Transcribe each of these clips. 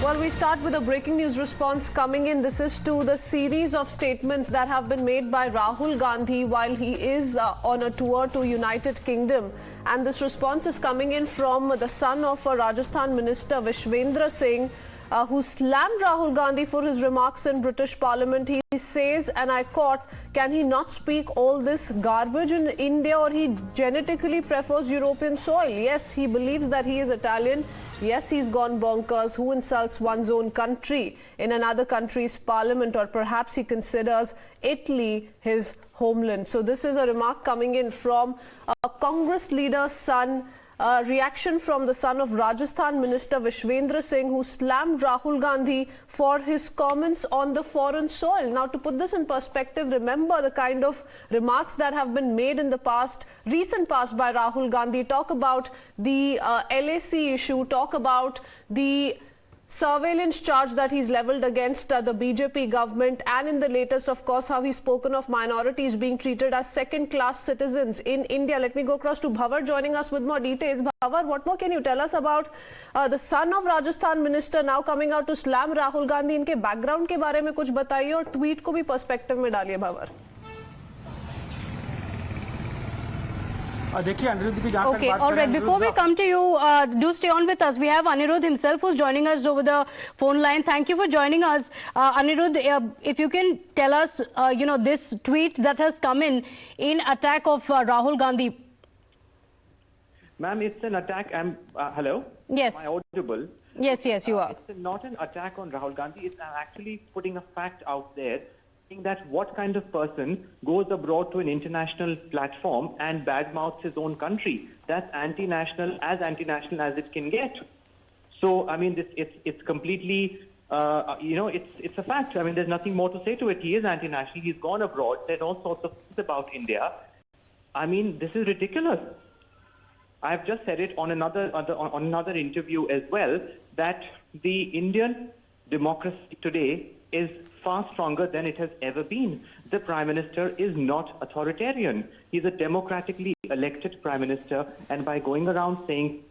Well, we start with a breaking news response coming in. This is to the series of statements that have been made by Rahul Gandhi while he is on a tour to United Kingdom. And this response is coming in from the son of a Rajasthan minister, Vishwendra Singh, who slammed Rahul Gandhi for his remarks in British Parliament. He says, and I quote, "Can he not speak all this garbage in India, or he genetically prefers European soil? Yes, he believes that he is Italian. Yes, he's gone bonkers. Who insults one's own country in another country's parliament? Or perhaps he considers Italy his homeland." So this is a remark coming in from a Congress leader's son. Reaction from the son of Rajasthan minister Vishwendra Singh, who slammed Rahul Gandhi for his comments on the foreign soil. Now, to put this in perspective, remember the kind of remarks that have been made in the past, recent past, by Rahul Gandhi. Talk about the LAC issue, talk about the surveillance charge that he's leveled against the BJP government, and in the latest, of course, how he's spoken of minorities being treated as second-class citizens in India. Let me go across to Bhavar joining us with more details. Bhavar, what more can you tell us about the son of Rajasthan minister now coming out to slam Rahul Gandhi? इनके background के बारे में कुछ बताइए और tweet को भी perspective में डालिए, Bhavar. देखिए अनिरुद्ध की जहां तक Okay, बात all right. Before we come to you, do stay on with us. We have Anirudh himself who's joining us over the phone line. Thank you for joining us, Anirudh. If you can tell us, this tweet that has come in attack of Rahul Gandhi. Ma'am, it's an attack. Hello. Yes. Am I audible? Yes, you are. It's not an attack on Rahul Gandhi. It's actually putting a fact out there, saying that what kind of person goes abroad to an international platform and badmouths his own country. That's anti-national as it can get. So, I mean, it's completely, it's a fact. I mean, there's nothing more to say to it. He is anti-national. He's gone abroad, said all sorts of things about India. I mean, this is ridiculous. I've just said it on another interview as well, that the Indian democracy today is far stronger than it has ever been. The Prime Minister is not authoritarian. He's a democratically elected Prime Minister, and by going around saying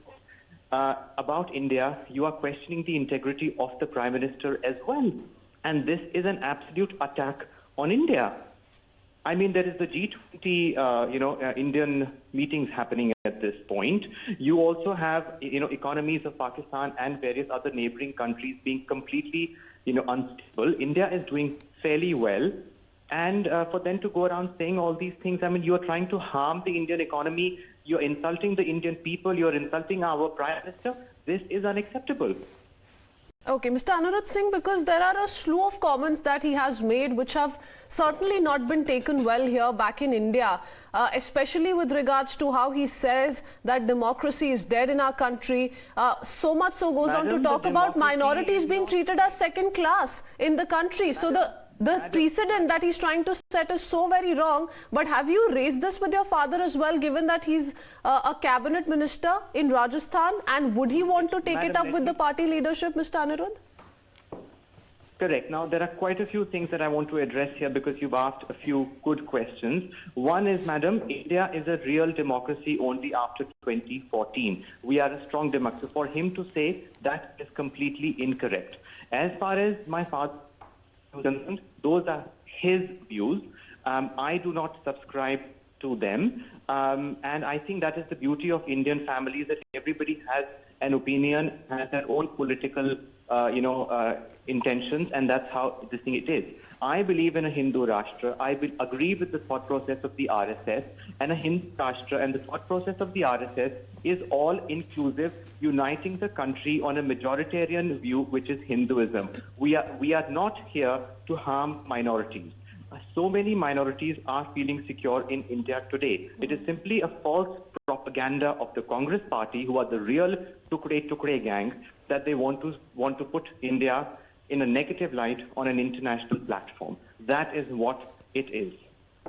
about India, you are questioning the integrity of the Prime Minister as well. And this is an absolute attack on India. I mean, there is the G20, Indian meetings happening at this point. You also have, economies of Pakistan and various other neighboring countries being completely, unstable. India is doing fairly well. And for them to go around saying all these things, I mean, you are trying to harm the Indian economy. You're insulting the Indian people. You're insulting our Prime Minister. This is unacceptable. Okay, Mr. Anirudh Singh, because there are a slew of comments that he has made which have certainly not been taken well here back in India, especially with regards to how he says that democracy is dead in our country. So much so goes on to talk about minorities being treated as second class in the country. So the precedent that he's trying to set is so very wrong. But have you raised this with your father as well, given that he's a cabinet minister in Rajasthan? And would he want to take it up with the party leadership, Mr. Anirudh? Correct. Now, there are quite a few things that I want to address here because you've asked a few good questions. One is, madam, India is a real democracy only after 2014. We are a strong democracy. For him to say that is completely incorrect. As far as my father, those are his views. I do not subscribe to them. And I think that is the beauty of Indian families, that everybody has an opinion, has their own political, intentions, and that's how this thing it is. I believe in a Hindu Rashtra. I will agree with the thought process of the RSS, and a Hindu Rashtra and the thought process of the RSS is all inclusive, uniting the country on a majoritarian view, which is Hinduism. We are not here to harm minorities. So many minorities are feeling secure in India today. It is simply a false propaganda of the Congress party, who are the real Tukre gang, that they want to put India in a negative light on an international platform. That is what it is.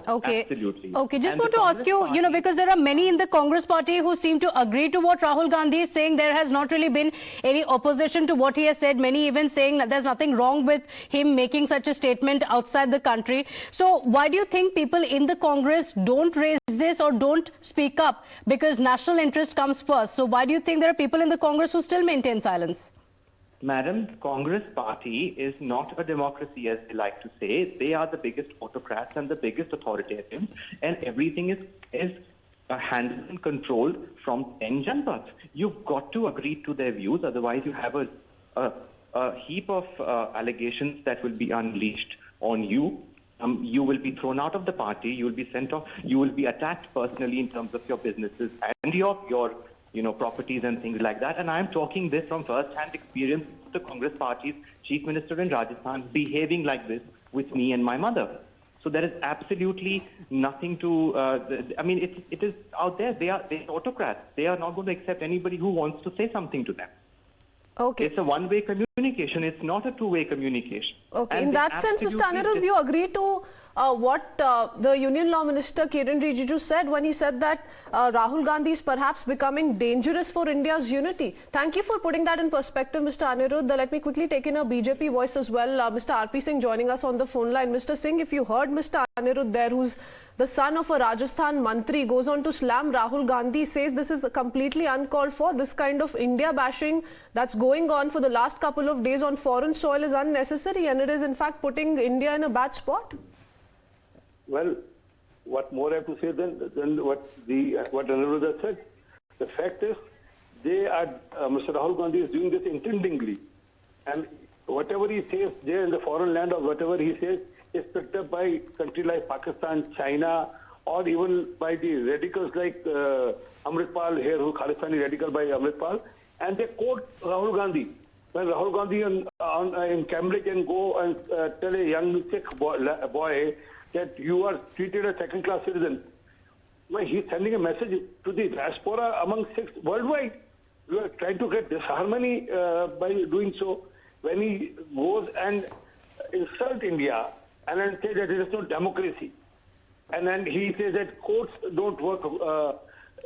Okay. Absolutely. Okay, just want to ask you, because there are many in the Congress party who seem to agree to what Rahul Gandhi is saying. There has not really been any opposition to what he has said. Many even saying that there's nothing wrong with him making such a statement outside the country. So why do you think people in the Congress don't raise this or don't speak up? Because national interest comes first. So why do you think there are people in the Congress who still maintain silence? Madam, Congress party is not a democracy, as they like to say. They are the biggest autocrats and the biggest authoritarians, and everything is handled and controlled from 10 janpads. You've got to agree to their views, otherwise you have a heap of allegations that will be unleashed on you. You will be thrown out of the party. You will be sent off. You will be attacked personally in terms of your businesses and your properties and things like that. And I am talking this from first-hand experience of the Congress Party's Chief Minister in Rajasthan behaving like this with me and my mother. So there is absolutely nothing to, it is out there. They're autocrats. They are not going to accept anybody who wants to say something to them. Okay. It's a one-way communication. It's not a two-way communication. Okay. And in that sense, Mr. Anirudh, you agree to what the Union Law Minister Kiran Rijiju said when he said that Rahul Gandhi is perhaps becoming dangerous for India's unity. Thank you for putting that in perspective, Mr. Anirudh. Let me quickly take in a BJP voice as well. Mr. R.P. Singh joining us on the phone line. Mr. Singh, if you heard Mr. Anirudh there, who's the son of a Rajasthan Mantri, goes on to slam Rahul Gandhi, says this is completely uncalled for. This kind of India bashing that's going on for the last couple of days on foreign soil is unnecessary, and it is in fact putting India in a bad spot. Well, what more I have to say than what Anirudh has said? The fact is, Mr. Rahul Gandhi is doing this intendingly, and whatever he says there in the foreign land or whatever he says is picked up by countries like Pakistan, China, or even by the radicals like Amritpal here, who Khalistani radical by Amritpal, and they quote Rahul Gandhi. When Rahul Gandhi in Cambridge can go and tell a young Sikh boy that you are treated as second-class citizen, well, he's sending a message to the diaspora among Sikhs worldwide. We are trying to get disharmony by doing so. When he goes and insult India and then say that there is no democracy, and then he says that courts don't work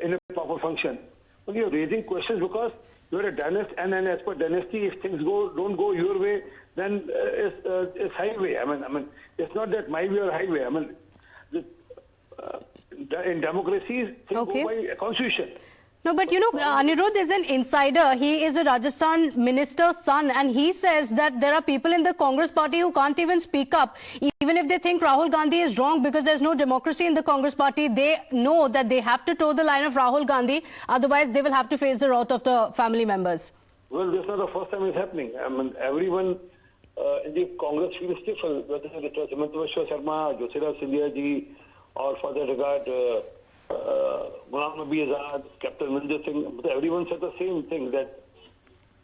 in a proper function. Well, you're raising questions because you're a dynasty, and then as per dynasty, if things don't go your way, then it's highway. I mean, it's not that my way or highway. I mean, in democracies, things go by constitution. No, but Anirudh is an insider. He is a Rajasthan minister's son, and he says that there are people in the Congress party who can't even speak up. Even if they think Rahul Gandhi is wrong because there's no democracy in the Congress party, they know that they have to toe the line of Rahul Gandhi. Otherwise, they will have to face the wrath of the family members. Well, this is not the first time it's happening. I mean, everyone in the Congress feels stifled, whether it was Himant Biswa Sharma, Jyotiraj Scindia ji, or for that regard, Ghulam Nabi Azad, Captain Anirudh Singh. Everyone said the same thing, that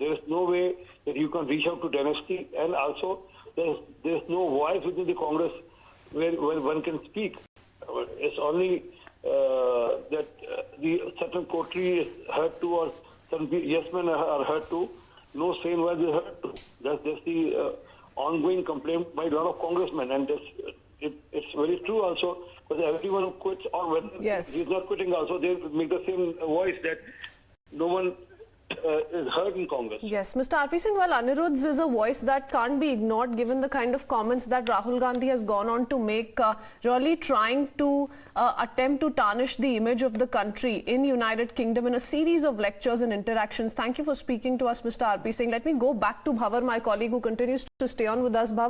there is no way that you can reach out to dynasty, and also there is no voice within the Congress where one can speak. It's only that the certain coterie is heard to, or certain yes men are heard to. No sane voice is heard to. That's the ongoing complaint by a lot of congressmen, and it's very true also, because everyone who quits, or when he's not quitting also, they make the same voice that no one is heard in Congress. Yes, Mr. R.P. Singh, well, Anirudh's is a voice that can't be ignored given the kind of comments that Rahul Gandhi has gone on to make, really trying to attempt to tarnish the image of the country in United Kingdom in a series of lectures and interactions. Thank you for speaking to us, Mr. R.P. Singh. Let me go back to Bhavar, my colleague who continues to stay on with us. Bhavar.